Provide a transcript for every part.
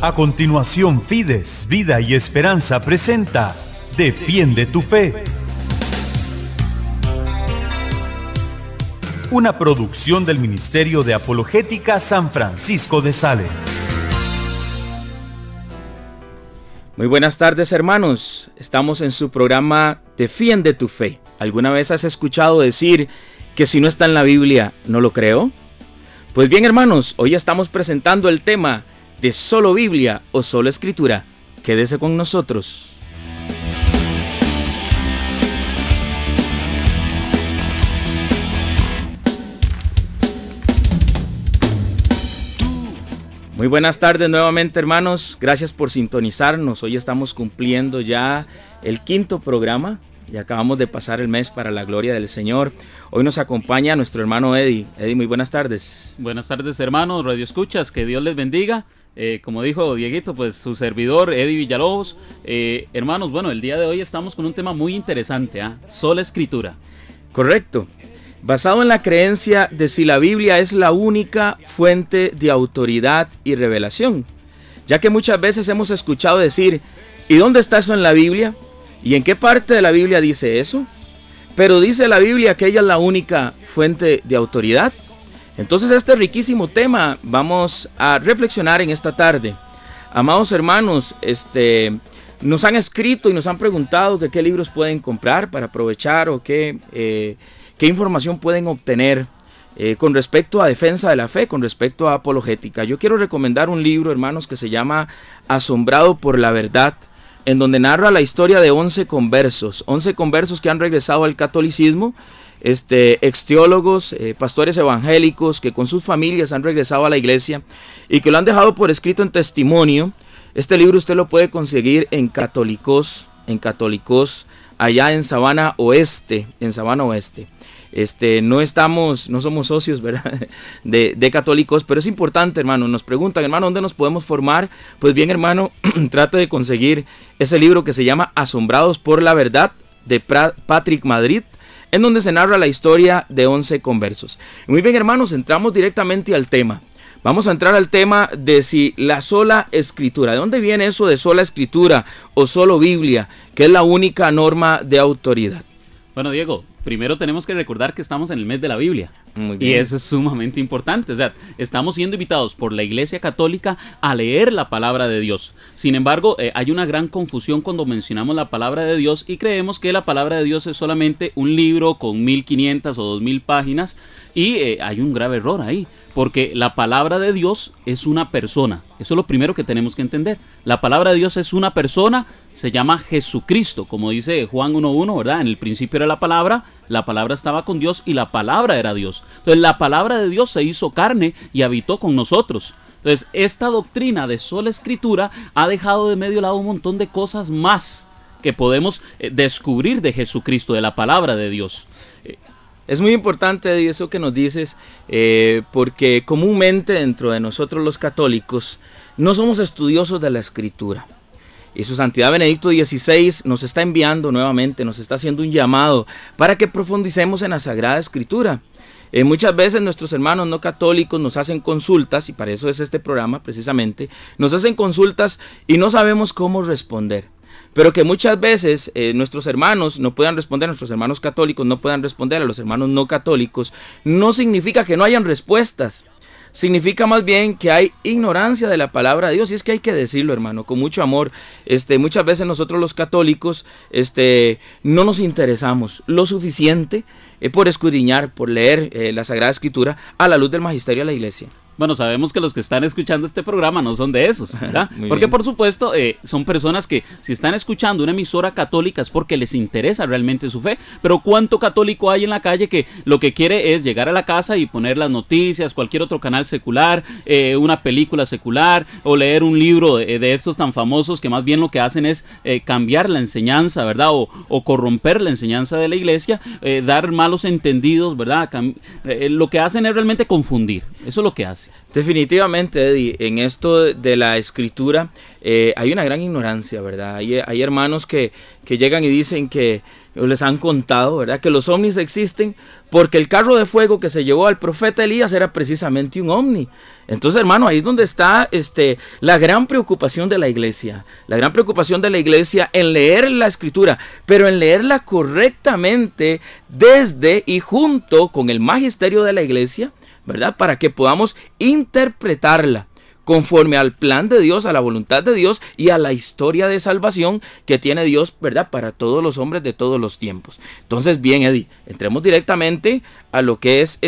A continuación, Fides, Vida y Esperanza presenta Defiende tu Fe. Una producción del Ministerio de Apologética San Francisco de Sales. Muy buenas tardes, hermanos. Estamos en su programa Defiende tu Fe. ¿Alguna vez has escuchado decir que si no está en la Biblia, no lo creo? Pues bien, hermanos, hoy estamos presentando el tema de solo Biblia o solo Escritura. Quédese con nosotros. Muy buenas tardes nuevamente, hermanos. Gracias por sintonizarnos. Hoy estamos cumpliendo ya el 5º programa. Ya acabamos de pasar el mes para la gloria del Señor. Hoy nos acompaña nuestro hermano Eddie. Eddie, muy buenas tardes. Buenas tardes, hermanos, Radio Escuchas, que Dios les bendiga. Como dijo Dieguito, pues su servidor, Eddie Villalobos. Hermanos, bueno, el día de hoy estamos con un tema muy interesante, sola Escritura. Correcto. Basado en la creencia de si la Biblia es la única fuente de autoridad y revelación. Ya que muchas veces hemos escuchado decir, ¿y dónde está eso en la Biblia? ¿Y en qué parte de la Biblia dice eso? Pero dice la Biblia que ella es la única fuente de autoridad. Entonces este riquísimo tema vamos a reflexionar en esta tarde. Amados hermanos, nos han escrito y nos han preguntado que qué libros pueden comprar para aprovechar o qué información pueden obtener con respecto a defensa de la fe, con respecto a apologética. Yo quiero recomendar un libro, hermanos, que se llama Asombrado por la Verdad, en donde narra la historia de 11 conversos que han regresado al catolicismo, exteólogos, pastores evangélicos que con sus familias han regresado a la iglesia y que lo han dejado por escrito en testimonio. Este libro usted lo puede conseguir en Católicos, allá en Sabana Oeste, No somos socios, ¿verdad? de Católicos, pero es importante, hermano. Nos preguntan, hermano, ¿dónde nos podemos formar? Pues bien, hermano, trate de conseguir ese libro que se llama Asombrados por la Verdad, de Patrick Madrid, en donde se narra la historia de 11 conversos. Muy bien, hermanos, entramos directamente al tema. Vamos a entrar al tema de si la sola Escritura. ¿De dónde viene eso de sola Escritura o solo Biblia, que es la única norma de autoridad? Bueno, Diego, primero tenemos que recordar que estamos en el mes de la Biblia. Muy bien. Y eso es sumamente importante. O sea, estamos siendo invitados por la Iglesia Católica a leer la palabra de Dios. Sin embargo, hay una gran confusión cuando mencionamos la palabra de Dios y creemos que la palabra de Dios es solamente un libro con 1500 o 2000 páginas. Y hay un grave error ahí, porque la palabra de Dios es una persona. Eso es lo primero que tenemos que entender. La palabra de Dios es una persona, se llama Jesucristo, como dice Juan 1:1, ¿verdad? En el principio era la palabra estaba con Dios y la palabra era Dios. Entonces la palabra de Dios se hizo carne y habitó con nosotros. Entonces esta doctrina de sola Escritura ha dejado de medio lado un montón de cosas más que podemos descubrir de Jesucristo, de la palabra de Dios. Es muy importante eso que nos dices, porque comúnmente dentro de nosotros los católicos no somos estudiosos de la Escritura. Y su Santidad Benedicto XVI nos está enviando nuevamente, nos está haciendo un llamado para que profundicemos en la Sagrada Escritura. Muchas veces nuestros hermanos no católicos nos hacen consultas, y para eso es este programa precisamente, nos hacen consultas y no sabemos cómo responder. Pero que muchas veces nuestros hermanos no puedan responder, nuestros hermanos católicos no puedan responder a los hermanos no católicos, no significa que no hayan respuestas. Significa más bien que hay ignorancia de la palabra de Dios, y es que hay que decirlo, hermano, con mucho amor. Muchas veces nosotros los católicos no nos interesamos lo suficiente por escudriñar, por leer la Sagrada Escritura a la luz del magisterio de la Iglesia. Bueno, sabemos que los que están escuchando este programa no son de esos, ¿verdad? Porque por supuesto son personas que si están escuchando una emisora católica es porque les interesa realmente su fe. Pero ¿cuánto católico hay en la calle que lo que quiere es llegar a la casa y poner las noticias, cualquier otro canal secular, una película secular o leer un libro de estos tan famosos que más bien lo que hacen es cambiar la enseñanza, ¿verdad? O corromper la enseñanza de la iglesia, dar malos entendidos, ¿verdad? Lo que hacen es realmente confundir. Eso es lo que hacen. iglesia. Definitivamente, Eddie, en esto de la escritura hay una gran ignorancia, ¿verdad? Hay hermanos que llegan y dicen que les han contado, ¿verdad? Que los ovnis existen porque el carro de fuego que se llevó al profeta Elías era precisamente un ovni. Entonces, hermano, ahí es donde está la gran preocupación de la iglesia. La gran preocupación de la iglesia en leer la escritura, pero en leerla correctamente desde y junto con el magisterio de la iglesia, ¿verdad? Para que podamos interpretarla conforme al plan de Dios, a la voluntad de Dios y a la historia de salvación que tiene Dios, ¿verdad? Para todos los hombres de todos los tiempos. Entonces, bien, Eddie, entremos directamente a lo que es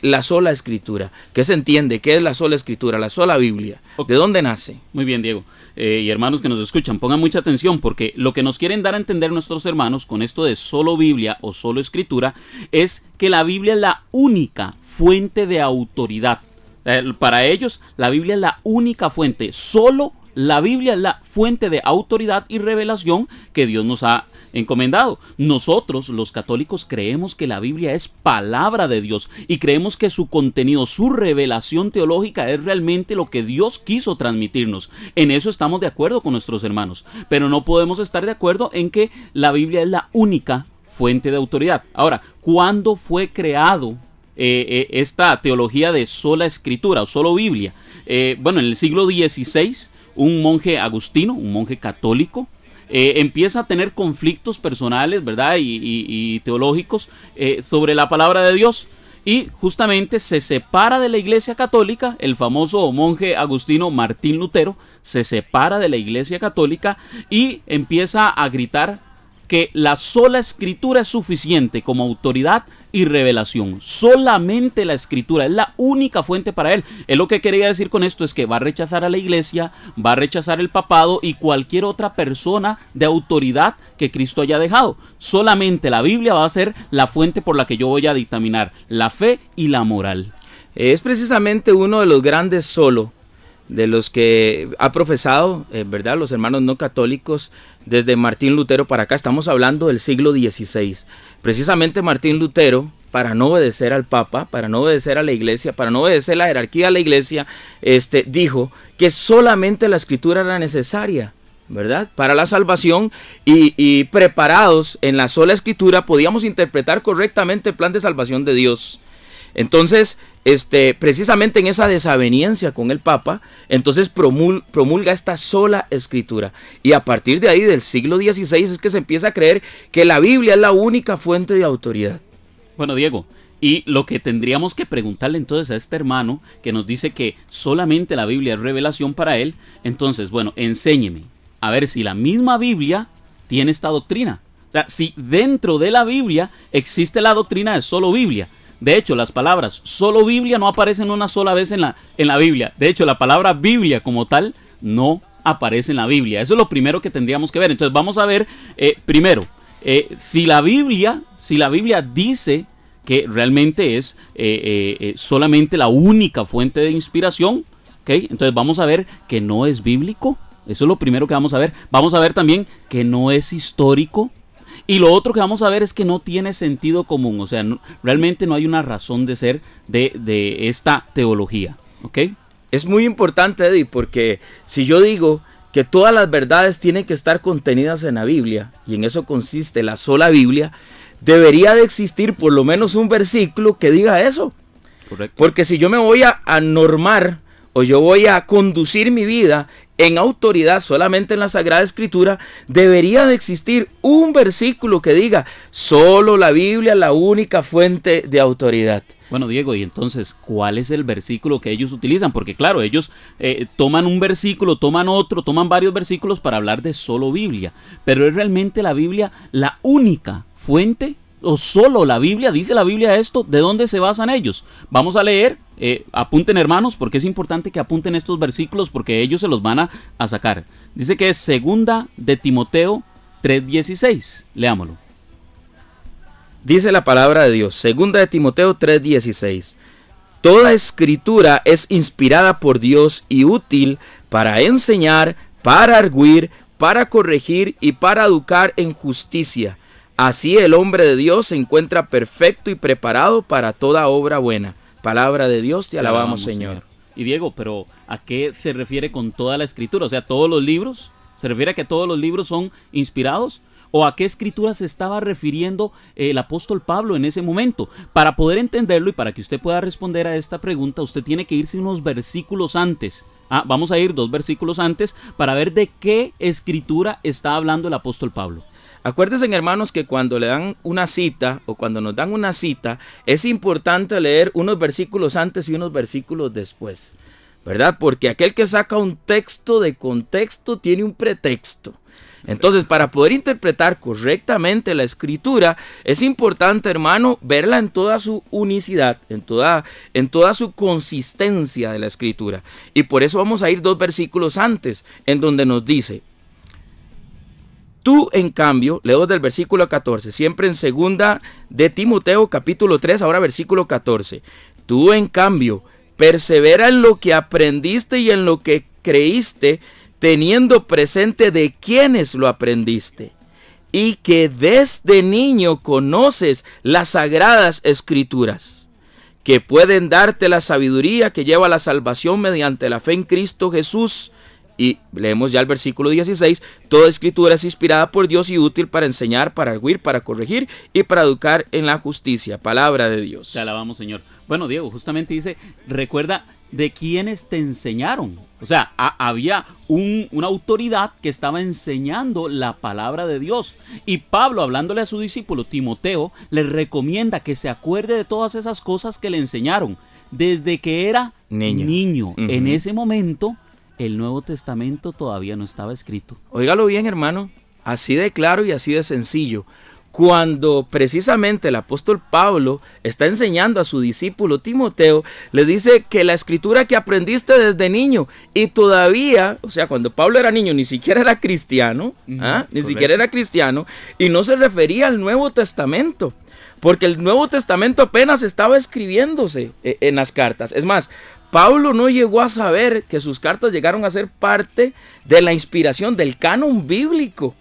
la sola escritura. ¿Qué se entiende? ¿Qué es la sola escritura? La sola Biblia. ¿De dónde nace? Muy bien, Diego. Y hermanos que nos escuchan, pongan mucha atención porque lo que nos quieren dar a entender nuestros hermanos con esto de solo Biblia o solo escritura es que la Biblia es la única fuente de autoridad. Para ellos, la Biblia es la única fuente. Solo la Biblia es la fuente de autoridad y revelación que Dios nos ha encomendado. Nosotros, los católicos, creemos que la Biblia es palabra de Dios y creemos que su contenido, su revelación teológica es realmente lo que Dios quiso transmitirnos. En eso estamos de acuerdo con nuestros hermanos, pero no podemos estar de acuerdo en que la Biblia es la única fuente de autoridad. Ahora, ¿cuándo fue creado esta teología de sola escritura o solo Biblia? Bueno, en el siglo XVI, un monje agustino, un monje católico, empieza a tener conflictos personales, ¿verdad? Y teológicos sobre la palabra de Dios. Y justamente se separa de la iglesia católica. El famoso monje agustino Martín Lutero se separa de la iglesia católica y empieza a gritar que la sola escritura es suficiente como autoridad y revelación. Solamente la escritura es la única fuente para él. Él lo que quería decir con esto es que va a rechazar a la iglesia, va a rechazar el papado y cualquier otra persona de autoridad que Cristo haya dejado. Solamente la Biblia va a ser la fuente por la que yo voy a dictaminar la fe y la moral. Es precisamente uno de los grandes solo de los que ha profesado, ¿verdad? Los hermanos no católicos desde Martín Lutero para acá. Estamos hablando del siglo XVI. Precisamente Martín Lutero, para no obedecer al Papa, para no obedecer a la iglesia, para no obedecer la jerarquía de la iglesia, dijo que solamente la escritura era necesaria, ¿verdad? Para la salvación y preparados en la sola escritura podíamos interpretar correctamente el plan de salvación de Dios. Entonces, precisamente en esa desaveniencia con el Papa, entonces promulga esta sola escritura. Y a partir de ahí, del siglo XVI, es que se empieza a creer que la Biblia es la única fuente de autoridad. Bueno, Diego, y lo que tendríamos que preguntarle entonces a este hermano que nos dice que solamente la Biblia es revelación para él, entonces, bueno, enséñeme a ver si la misma Biblia tiene esta doctrina. O sea, si dentro de la Biblia existe la doctrina de solo Biblia. De hecho, las palabras solo Biblia no aparecen una sola vez en la Biblia. De hecho, la palabra Biblia como tal no aparece en la Biblia. Eso es lo primero que tendríamos que ver. Entonces vamos a ver primero, si la Biblia dice que realmente es solamente la única fuente de inspiración, ¿okay? Entonces vamos a ver que no es bíblico. Eso es lo primero que vamos a ver. Vamos a ver también que no es histórico. Y lo otro que vamos a ver es que no tiene sentido común, o sea, realmente no hay una razón de ser de esta teología, ¿ok? Es muy importante, Eddie, porque si yo digo que todas las verdades tienen que estar contenidas en la Biblia, y en eso consiste la sola Biblia, debería de existir por lo menos un versículo que diga eso. Correcto. Porque si yo me voy a normar o yo voy a conducir mi vida en autoridad solamente en la Sagrada Escritura, debería de existir un versículo que diga solo la Biblia es la única fuente de autoridad. Bueno, Diego, y entonces, ¿cuál es el versículo que ellos utilizan? Porque claro, ellos toman un versículo, toman otro, toman varios versículos para hablar de solo Biblia, pero ¿es realmente la Biblia la única fuente? ¿O solo la Biblia? ¿Dice la Biblia esto? ¿De dónde se basan ellos? Vamos a leer, apunten hermanos, porque es importante que apunten estos versículos porque ellos se los van a sacar. Dice que es segunda de Timoteo 3:16, leámoslo. Dice la palabra de Dios, segunda de Timoteo 3:16. Toda escritura es inspirada por Dios y útil para enseñar, para argüir, para corregir y para educar en justicia. Así el hombre de Dios se encuentra perfecto y preparado para toda obra buena. Palabra de Dios, te alabamos, Señor. Y Diego, pero ¿a qué se refiere con toda la escritura? O sea, ¿todos los libros? ¿Se refiere a que todos los libros son inspirados? ¿O a qué escritura se estaba refiriendo el apóstol Pablo en ese momento? Para poder entenderlo y para que usted pueda responder a esta pregunta, usted tiene que irse unos versículos antes. Vamos a ir 2 versículos antes para ver de qué escritura está hablando el apóstol Pablo. Acuérdense, hermanos, que cuando le dan una cita o cuando nos dan una cita, es importante leer unos versículos antes y unos versículos después, ¿verdad? Porque aquel que saca un texto de contexto tiene un pretexto. Entonces, para poder interpretar correctamente la escritura, es importante, hermano, verla en toda su unicidad, en toda su consistencia de la escritura. Y por eso vamos a ir 2 versículos antes, en donde nos dice: tú, en cambio, leo del versículo 14, siempre en 2 de Timoteo, capítulo 3, ahora versículo 14. Tú, en cambio, persevera en lo que aprendiste y en lo que creíste, teniendo presente de quiénes lo aprendiste, y que desde niño conoces las sagradas escrituras, que pueden darte la sabiduría que lleva a la salvación mediante la fe en Cristo Jesús. Y leemos ya el versículo 16, toda escritura es inspirada por Dios y útil para enseñar, para arguir, para corregir y para educar en la justicia. Palabra de Dios. Te alabamos, Señor. Bueno, Diego, justamente dice, recuerda de quiénes te enseñaron. O sea, había una autoridad que estaba enseñando la palabra de Dios. Y Pablo, hablándole a su discípulo Timoteo, le recomienda que se acuerde de todas esas cosas que le enseñaron desde que era niño. Uh-huh. En ese momento, el Nuevo Testamento todavía no estaba escrito. Óigalo bien, hermano, así de claro y así de sencillo. Cuando precisamente el apóstol Pablo está enseñando a su discípulo Timoteo, le dice que la escritura que aprendiste desde niño, y todavía, o sea, cuando Pablo era niño ni siquiera era cristiano, ni siquiera era cristiano, y no se refería al Nuevo Testamento, porque el Nuevo Testamento apenas estaba escribiéndose en las cartas. Es más, Pablo no llegó a saber que sus cartas llegaron a ser parte de la inspiración del canon bíblico.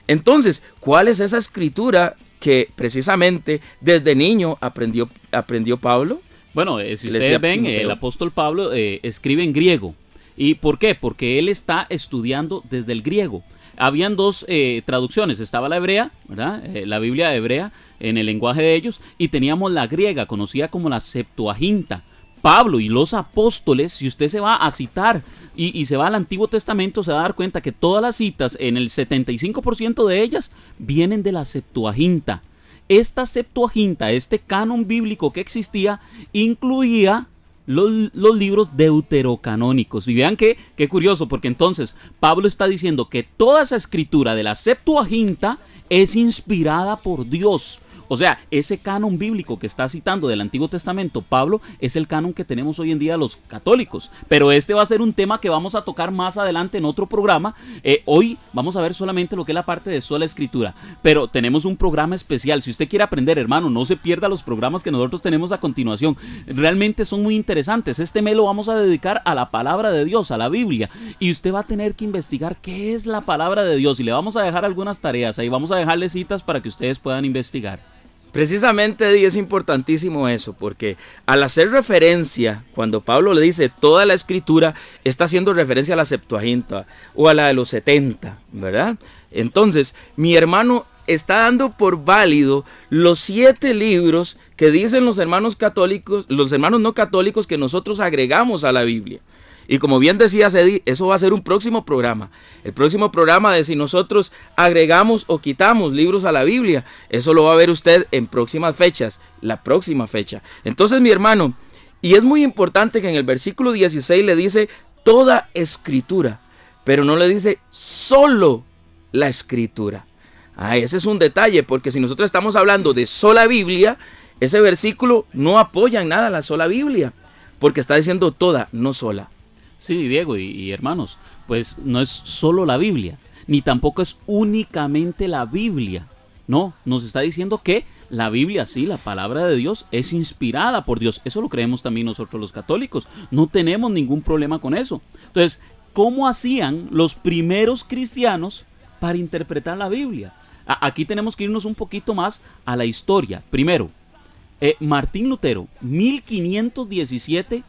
Entonces, ¿cuál es esa escritura que precisamente desde niño aprendió Pablo? Bueno, si ustedes ven, el apóstol Pablo escribe en griego. ¿Y por qué? Porque él está estudiando desde el griego. Habían 2 traducciones, estaba la hebrea, ¿verdad? La Biblia hebrea en el lenguaje de ellos, y teníamos la griega, conocida como la Septuaginta. Pablo y los apóstoles, si usted se va a citar y se va al Antiguo Testamento, se va a dar cuenta que todas las citas, en el 75% de ellas, vienen de la Septuaginta. Esta Septuaginta, este canon bíblico que existía, incluía los libros deuterocanónicos. Y vean qué curioso, porque entonces Pablo está diciendo que toda esa escritura de la Septuaginta es inspirada por Dios. O sea, ese canon bíblico que está citando del Antiguo Testamento Pablo es el canon que tenemos hoy en día los católicos. Pero este va a ser un tema que vamos a tocar más adelante en otro programa. Hoy vamos a ver solamente lo que es la parte de sola escritura. Pero tenemos un programa especial. Si usted quiere aprender, hermano, no se pierda los programas que nosotros tenemos a continuación. Realmente son muy interesantes. Este mes lo vamos a dedicar a la palabra de Dios, a la Biblia. Y usted va a tener que investigar qué es la palabra de Dios. Y le vamos a dejar algunas tareas. Ahí vamos a dejarle citas para que ustedes puedan investigar. Precisamente, es importantísimo eso, porque al hacer referencia, cuando Pablo le dice toda la escritura, está haciendo referencia a la Septuaginta o a la de los 70, ¿verdad? Entonces, mi hermano está dando por válido los 7 libros que dicen los hermanos católicos, los hermanos no católicos, que nosotros agregamos a la Biblia. Y como bien decía Cedi, eso va a ser un próximo programa. El próximo programa de si nosotros agregamos o quitamos libros a la Biblia. Eso lo va a ver usted en próximas fechas, la próxima fecha. Entonces, mi hermano, y es muy importante que en el versículo 16 le dice toda escritura, pero no le dice solo la escritura. Ese es un detalle, porque si nosotros estamos hablando de sola Biblia, ese versículo no apoya en nada la sola Biblia, porque está diciendo toda, no sola. Sí, Diego y hermanos, pues no es solo la Biblia, ni tampoco es únicamente la Biblia. No, nos está diciendo que la Biblia, sí, la palabra de Dios, es inspirada por Dios. Eso lo creemos también nosotros los católicos. No tenemos ningún problema con eso. Entonces, ¿cómo hacían los primeros cristianos para interpretar la Biblia? Aquí tenemos que irnos un poquito más a la historia. Primero, Martín Lutero, 1517,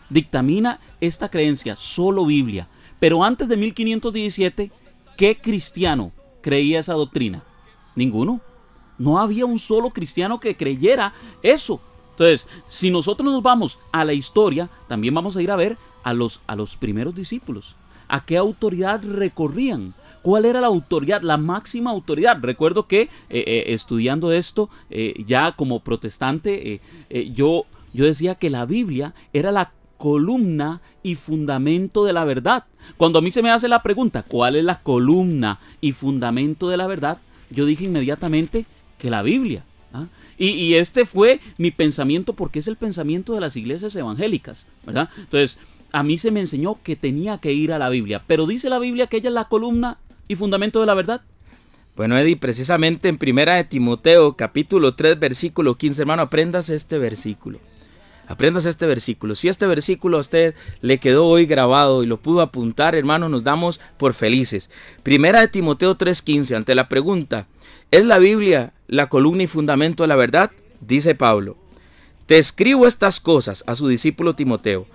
dictamina esta creencia, solo Biblia. Pero antes de 1517, ¿qué cristiano creía esa doctrina? Ninguno. No había un solo cristiano que creyera eso. Entonces, si nosotros nos vamos a la historia, también vamos a ir a ver a los primeros discípulos. ¿A qué autoridad recorrían? ¿Cuál era la autoridad, la máxima autoridad? Recuerdo que estudiando esto, ya como protestante, yo decía que la Biblia era la columna y fundamento de la verdad. Cuando a mí se me hace la pregunta, ¿cuál es la columna y fundamento de la verdad? Yo dije inmediatamente que la Biblia. ¿Ah? Y este fue mi pensamiento, porque es el pensamiento de las iglesias evangélicas, ¿verdad? Entonces, a mí se me enseñó que tenía que ir a la Biblia, pero dice la Biblia que ella es la columna y fundamento de la verdad. Bueno, Eddie, precisamente en Primera de Timoteo, capítulo 3, versículo 15, hermano, apréndase este versículo. Apréndase este versículo. Si este versículo a usted le quedó hoy grabado y lo pudo apuntar, hermano, nos damos por felices. Primera de Timoteo 3:15, ante la pregunta, ¿es la Biblia la columna y fundamento de la verdad? Dice Pablo, te escribo estas cosas a su discípulo Timoteo,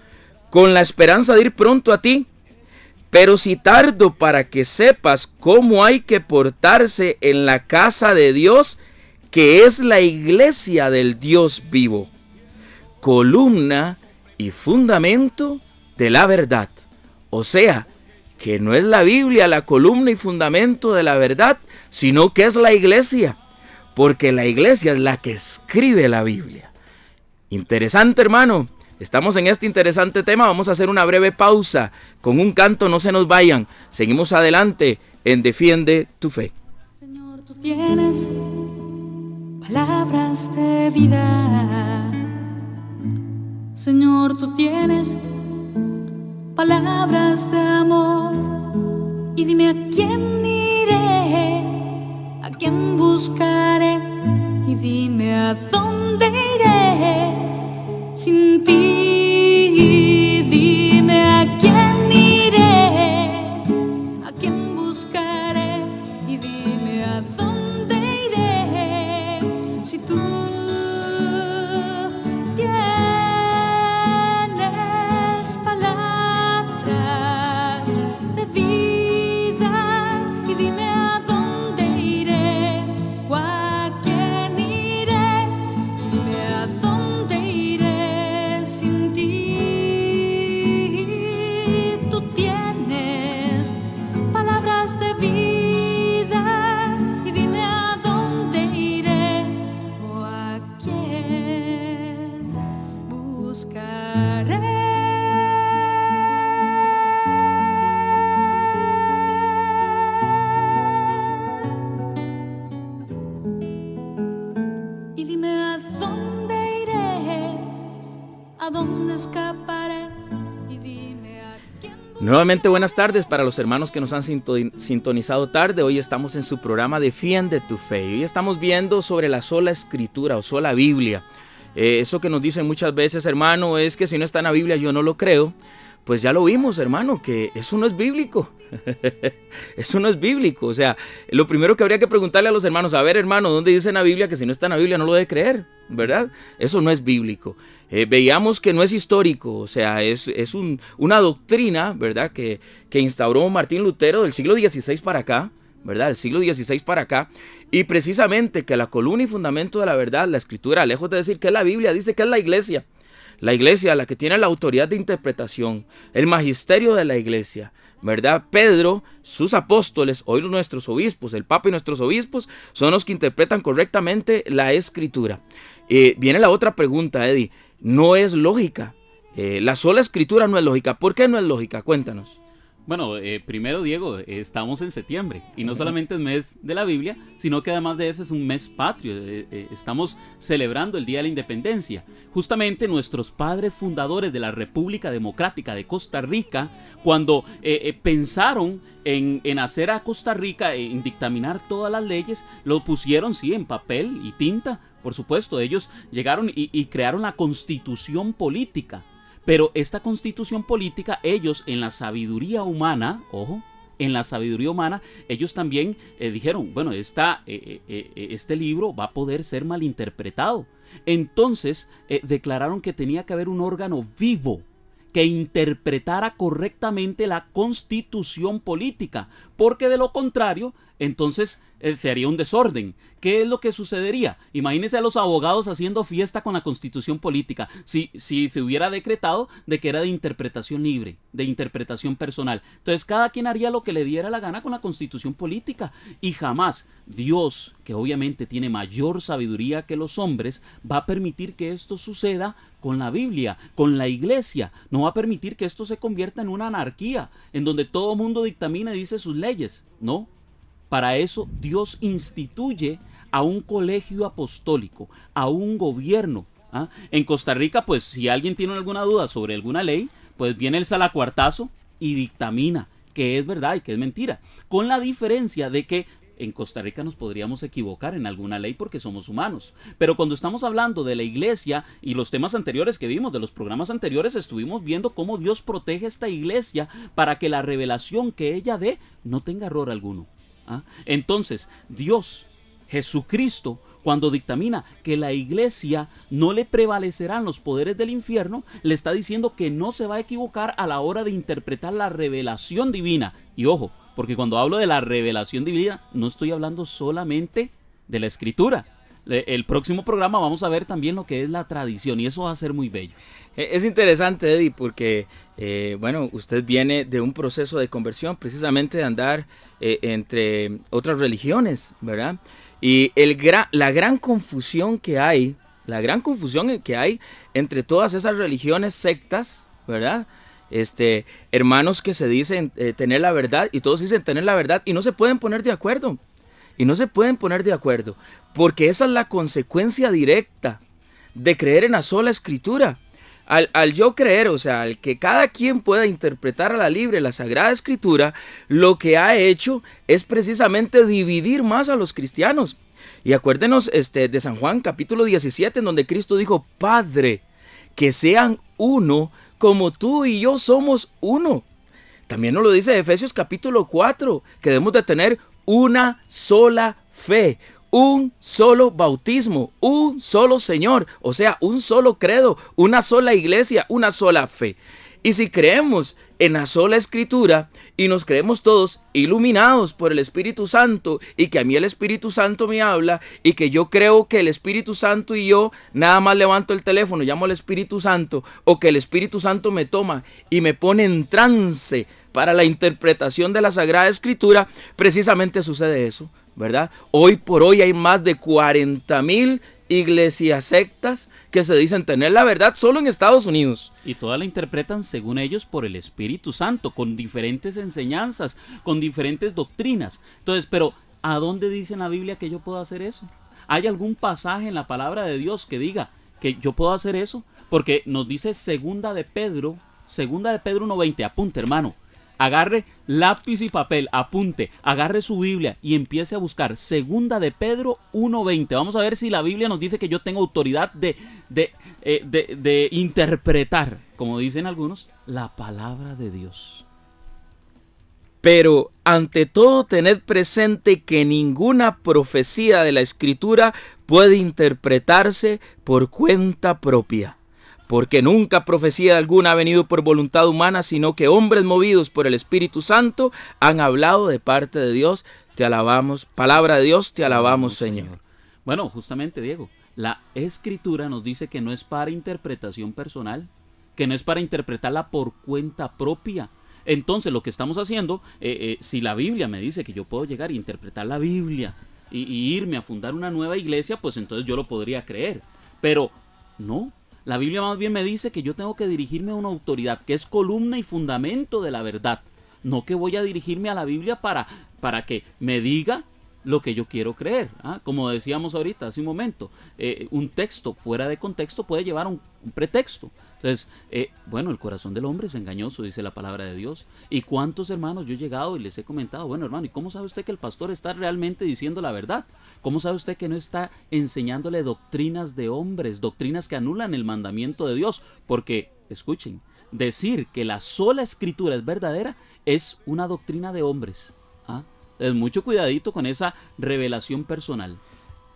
con la esperanza de ir pronto a ti, pero si tardo para que sepas cómo hay que portarse en la casa de Dios, que es la iglesia del Dios vivo, columna y fundamento de la verdad. O sea, que no es la Biblia la columna y fundamento de la verdad, sino que es la iglesia, porque la iglesia es la que escribe la Biblia. Interesante, hermano. Estamos en este interesante tema. Vamos a hacer una breve pausa con un canto. No se nos vayan. Seguimos adelante en Defiende tu Fe. Señor, tú tienes palabras de vida. Señor, tú tienes palabras de amor. Y dime a quién iré, a quién buscaré. Y dime a dónde iré sin ti. Dime a quién iré, a quién buscaré. Y dime a dónde iré si tú tienes palabras de vida. Y dime a dónde iré o a quién iré. Dime a dónde iré sin ti. Tú tienes palabras de vida. Y dime a dónde iré o a quién buscaré. Y dime a dónde iré, a dónde escaparé. Y dime a quién. Nuevamente buenas tardes para los hermanos que nos han sintonizado tarde. Hoy estamos en su programa Defiende tu Fe. Hoy estamos viendo sobre la sola escritura o sola Biblia. Eso que nos dicen muchas veces, hermano, es que si no está en la Biblia yo no lo creo. Pues ya lo vimos, hermano, que eso no es bíblico. Eso no es bíblico. O sea, lo primero que habría que preguntarle a los hermanos, a ver, hermano, ¿dónde dice en la Biblia que si no está en la Biblia no lo debe creer? ¿Verdad? Eso no es bíblico. Veíamos que no es histórico, o sea, es una doctrina, ¿verdad? Que instauró Martín Lutero del siglo XVI para acá, ¿verdad? Del siglo XVI para acá. Y precisamente que la columna y fundamento de la verdad, la escritura, lejos de decir que es la Biblia, dice que es la iglesia. La iglesia, la que tiene la autoridad de interpretación, el magisterio de la iglesia, ¿verdad? Pedro, sus apóstoles, hoy nuestros obispos, el Papa y nuestros obispos, son los que interpretan correctamente la escritura. Viene la otra pregunta, Eddie. No es lógica. La sola escritura no es lógica. ¿Por qué no es lógica? Cuéntanos. Bueno, primero, Diego, estamos en septiembre y no solamente es mes de la Biblia, sino que además de eso es un mes patrio. Estamos celebrando el Día de la Independencia. Justamente nuestros padres fundadores de la República Democrática de Costa Rica, cuando pensaron en hacer a Costa Rica, en dictaminar todas las leyes, lo pusieron, sí, en papel y tinta. Por supuesto, ellos llegaron y crearon la Constitución Política. Pero esta constitución política, ellos en la sabiduría humana, ojo, en la sabiduría humana, ellos también dijeron, bueno, este libro va a poder ser malinterpretado. Entonces declararon que tenía que haber un órgano vivo que interpretara correctamente la constitución política, porque de lo contrario, entonces se haría un desorden. ¿Qué es lo que sucedería? Imagínense a los abogados haciendo fiesta con la constitución política, si se hubiera decretado de que era de interpretación libre, de interpretación personal. Entonces cada quien haría lo que le diera la gana con la constitución política, y jamás Dios, que obviamente tiene mayor sabiduría que los hombres, va a permitir que esto suceda con la Biblia, con la iglesia. No va a permitir que esto se convierta en una anarquía, en donde todo mundo dictamina y dice sus leyes. No. Para eso Dios instituye a un colegio apostólico, a un gobierno. ¿Ah? En Costa Rica, pues si alguien tiene alguna duda sobre alguna ley, pues viene el salacuartazo y dictamina que es verdad y que es mentira. Con la diferencia de que en Costa Rica nos podríamos equivocar en alguna ley porque somos humanos. Pero cuando estamos hablando de la iglesia y los temas anteriores que vimos, de los programas anteriores, estuvimos viendo cómo Dios protege esta iglesia para que la revelación que ella dé no tenga error alguno. ¿Ah? Entonces, Dios, Jesucristo, cuando dictamina que la iglesia no le prevalecerán los poderes del infierno, le está diciendo que no se va a equivocar a la hora de interpretar la revelación divina. Y ojo, porque cuando hablo de la revelación divina, no estoy hablando solamente de la escritura. El próximo programa vamos a ver también lo que es la tradición, y eso va a ser muy bello. Es interesante, Eddie, porque bueno, usted viene de un proceso de conversión, precisamente de andar entre otras religiones, ¿verdad? Y la gran confusión que hay entre todas esas religiones, sectas, ¿verdad? Hermanos que se dicen tener la verdad, y todos dicen tener la verdad, y no se pueden poner de acuerdo. Porque esa es la consecuencia directa de creer en la sola escritura. Al yo creer, o sea, al que cada quien pueda interpretar a la libre la Sagrada Escritura, lo que ha hecho es precisamente dividir más a los cristianos. Y acuérdenos de San Juan capítulo 17, en donde Cristo dijo: Padre, que sean uno como tú y yo somos uno. También nos lo dice Efesios capítulo 4, que debemos de tener una sola fe, un solo bautismo, un solo Señor, o sea, un solo credo, una sola iglesia, una sola fe. Y si creemos en la sola escritura y nos creemos todos iluminados por el Espíritu Santo, y que a mí el Espíritu Santo me habla, y que yo creo que el Espíritu Santo y yo nada más levanto el teléfono, llamo al Espíritu Santo, o que el Espíritu Santo me toma y me pone en trance para la interpretación de la Sagrada Escritura, precisamente sucede eso, ¿verdad? Hoy por hoy hay más de 40,000 iglesias sectas que se dicen tener la verdad solo en Estados Unidos. Y toda la interpretan según ellos por el Espíritu Santo, con diferentes enseñanzas, con diferentes doctrinas. Entonces, pero ¿a dónde dice en la Biblia que yo puedo hacer eso? ¿Hay algún pasaje en la palabra de Dios que diga que yo puedo hacer eso? Porque nos dice segunda de Pedro 1:20, apunte, hermano. Agarre lápiz y papel, apunte, agarre su Biblia y empiece a buscar segunda de Pedro 1:20. Vamos a ver si la Biblia nos dice que yo tengo autoridad de interpretar, como dicen algunos, la palabra de Dios. Pero ante todo tened presente que ninguna profecía de la Escritura puede interpretarse por cuenta propia. Porque nunca profecía alguna ha venido por voluntad humana, sino que hombres movidos por el Espíritu Santo han hablado de parte de Dios. Te alabamos, palabra de Dios, te alabamos, Señor. Bueno, justamente, Diego, la Escritura nos dice que no es para interpretación personal, que no es para interpretarla por cuenta propia. Entonces, lo que estamos haciendo, si la Biblia me dice que yo puedo llegar a interpretar la Biblia y irme a fundar una nueva iglesia, pues entonces yo lo podría creer. Pero no. La Biblia más bien me dice que yo tengo que dirigirme a una autoridad que es columna y fundamento de la verdad. No que voy a dirigirme a la Biblia para que me diga lo que yo quiero creer. ¿Ah? Como decíamos ahorita, hace un momento, un texto fuera de contexto puede llevar un pretexto. Entonces, bueno, el corazón del hombre es engañoso, dice la palabra de Dios. ¿Y cuántos hermanos yo he llegado y les he comentado? Bueno, hermano, ¿y cómo sabe usted que el pastor está realmente diciendo la verdad? ¿Cómo sabe usted que no está enseñándole doctrinas de hombres, doctrinas que anulan el mandamiento de Dios? Porque, escuchen, decir que la sola escritura es verdadera es una doctrina de hombres. ¿Ah? Entonces, mucho cuidadito con esa revelación personal.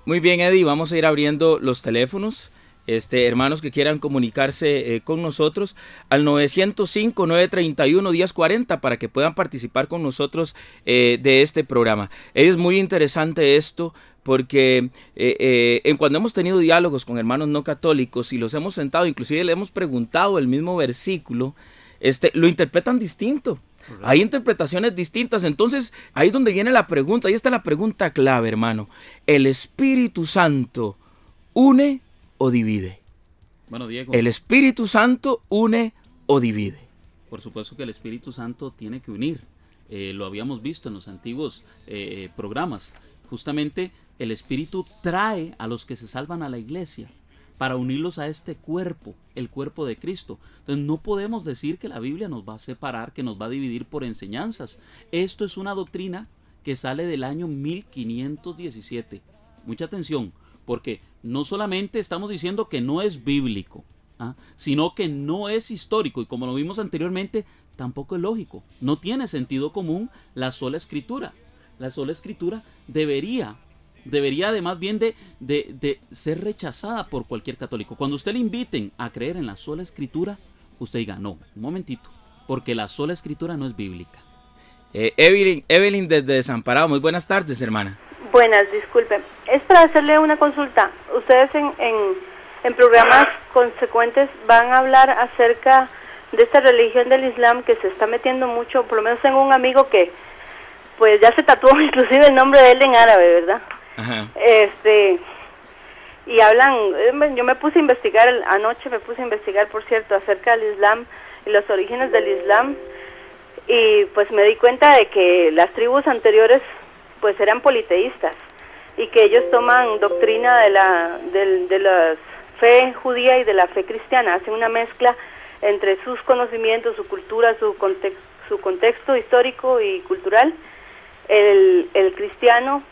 Muy bien, Eddie, vamos a ir abriendo los teléfonos. hermanos que quieran comunicarse con nosotros al 905-931-1040 para que puedan participar con nosotros de este programa. Es muy interesante esto porque cuando hemos tenido diálogos con hermanos no católicos y los hemos sentado, inclusive le hemos preguntado el mismo versículo, lo interpretan distinto. Correcto. Hay interpretaciones distintas. Entonces ahí es donde viene la pregunta. Ahí está la pregunta clave, hermano. ¿El Espíritu Santo une o divide? Bueno, Diego, ¿El Espíritu Santo une o divide? Por supuesto que el Espíritu Santo tiene que unir. Lo habíamos visto en los antiguos programas. Justamente el Espíritu trae a los que se salvan a la iglesia para unirlos a este cuerpo, el cuerpo de Cristo. Entonces no podemos decir que la Biblia nos va a separar, que nos va a dividir por enseñanzas. Esto es una doctrina que sale del año 1517. Mucha atención, porque no solamente estamos diciendo que no es bíblico, sino que no es histórico, y como lo vimos anteriormente, tampoco es lógico. No tiene sentido común la sola escritura. La sola escritura debería además bien de ser rechazada por cualquier católico. Cuando usted le inviten a creer en la sola escritura, usted diga, no, un momentito, porque la sola escritura no es bíblica. Evelyn desde Desamparado, muy buenas tardes, hermana. Buenas, disculpe. Es para hacerle una consulta. Ustedes en programas consecuentes van a hablar acerca de esta religión del Islam que se está metiendo mucho. Por lo menos tengo un amigo que pues ya se tatuó inclusive el nombre de él en árabe, ¿verdad? Ajá. Y hablan, yo me puse a investigar, anoche me puse a investigar, por cierto, acerca del Islam y los orígenes del Islam, y pues me di cuenta de que las tribus anteriores pues eran politeístas, y que ellos toman doctrina de la fe judía y de la fe cristiana, hacen una mezcla entre sus conocimientos, su cultura, su contexto histórico y cultural, el cristiano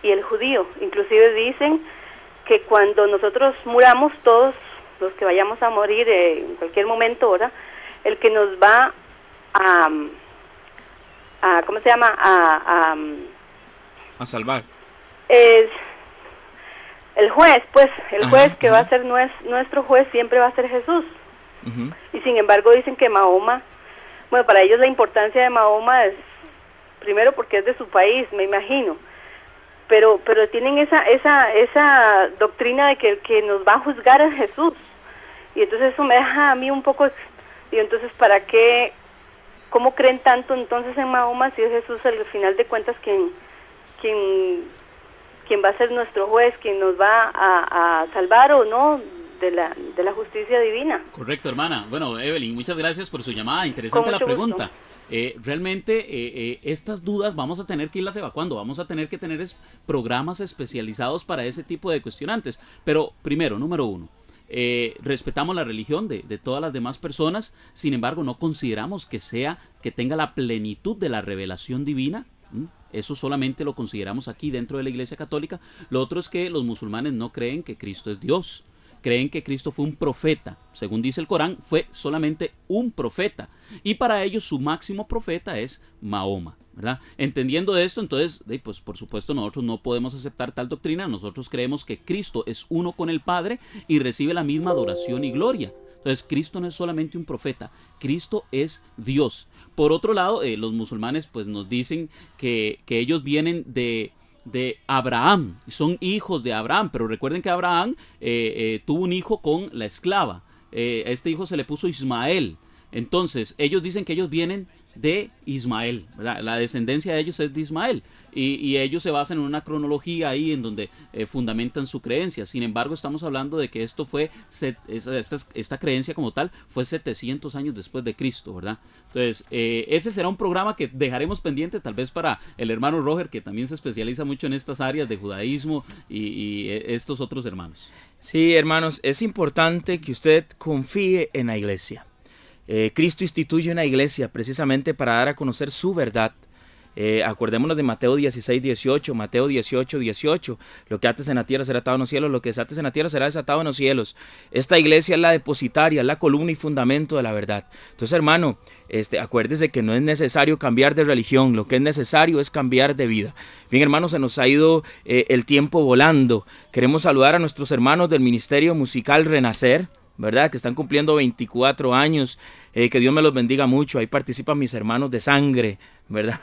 y el judío. Inclusive dicen que cuando nosotros muramos, todos los que vayamos a morir en cualquier momento, ahora, el que nos va a ¿cómo se llama? A salvar. Es el juez, pues, el juez que va a ser nuestro juez siempre va a ser Jesús. Uh-huh. Y sin embargo dicen que Mahoma, bueno, para ellos la importancia de Mahoma es, primero porque es de su país, me imagino, pero tienen esa doctrina de que el que nos va a juzgar es Jesús. Y entonces eso me deja a mí un poco, y entonces ¿para qué? ¿Cómo creen tanto entonces en Mahoma si es Jesús al final de cuentas quien va a ser nuestro juez, quien nos va a salvar o no de la justicia divina? Correcto, hermana. Bueno, Evelyn, muchas gracias por su llamada. Interesante la pregunta. Realmente estas dudas vamos a tener que irlas evacuando, vamos a tener que tener programas especializados para ese tipo de cuestionantes. Pero primero, número uno, respetamos la religión de todas las demás personas, sin embargo no consideramos que tenga la plenitud de la revelación divina. Eso solamente lo consideramos aquí dentro de la Iglesia Católica. Lo otro es que los musulmanes no creen que Cristo es Dios. Creen que Cristo fue un profeta. Según dice el Corán, fue solamente un profeta. Y para ellos su máximo profeta es Mahoma, ¿verdad? Entendiendo esto, entonces, pues por supuesto nosotros no podemos aceptar tal doctrina. Nosotros creemos que Cristo es uno con el Padre y recibe la misma adoración y gloria. Entonces Cristo no es solamente un profeta, Cristo es Dios. Por otro lado, los musulmanes pues nos dicen que ellos vienen de Abraham, son hijos de Abraham, pero recuerden que Abraham tuvo un hijo con la esclava, a este hijo se le puso Ismael. Entonces ellos dicen que ellos vienen de Ismael, ¿verdad? La descendencia de ellos es de Ismael, y ellos se basan en una cronología ahí en donde fundamentan su creencia. Sin embargo, estamos hablando de que esto fue, esta creencia como tal fue 700 años después de Cristo, ¿verdad? Entonces, ese será un programa que dejaremos pendiente tal vez para el hermano Roger, que también se especializa mucho en estas áreas de judaísmo y estos otros hermanos. Sí, hermanos, es importante que usted confíe en la iglesia. Cristo instituye una iglesia precisamente para dar a conocer su verdad. Acordémonos de Mateo 16, 18, Mateo 18, 18. Lo que ates en la tierra será atado en los cielos, lo que desates en la tierra será desatado en los cielos. Esta iglesia es la depositaria, es la columna y fundamento de la verdad. Entonces, hermano, acuérdese que no es necesario cambiar de religión, lo que es necesario es cambiar de vida. Bien, hermanos, se nos ha ido el tiempo volando. Queremos saludar a nuestros hermanos del Ministerio Musical Renacer, ¿verdad? Que están cumpliendo 24 años. Que Dios me los bendiga mucho. Ahí participan mis hermanos de sangre, ¿verdad?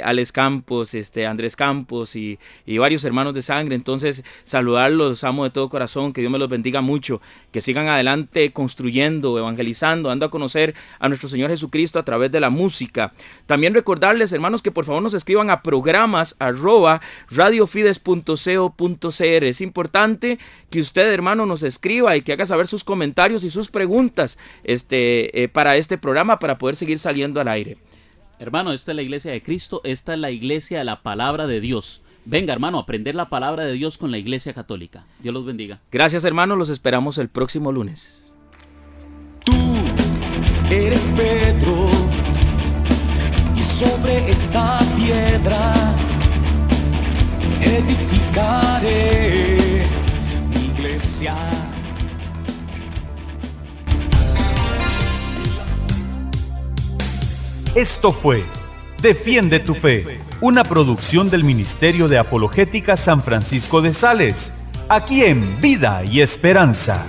Alex Campos, Andrés Campos y varios hermanos de sangre. Entonces, saludarlos, los amo de todo corazón, que Dios me los bendiga mucho, que sigan adelante construyendo, evangelizando, dando a conocer a nuestro Señor Jesucristo a través de la música. También recordarles, hermanos, que por favor nos escriban a programas@radiofides.co.cr. Es importante que usted, hermano, nos escriba y que haga saber sus comentarios y sus preguntas, para este programa, para poder seguir saliendo al aire. Hermano, esta es la iglesia de Cristo, esta es la iglesia de la palabra de Dios. Venga, hermano, a aprender la palabra de Dios con la iglesia católica. Dios los bendiga. Gracias, hermano, los esperamos el próximo lunes. Tú eres Pedro, y sobre esta piedra edificaré mi iglesia. Esto fue Defiende tu Fe, una producción del Ministerio de Apologética San Francisco de Sales, aquí en Vida y Esperanza.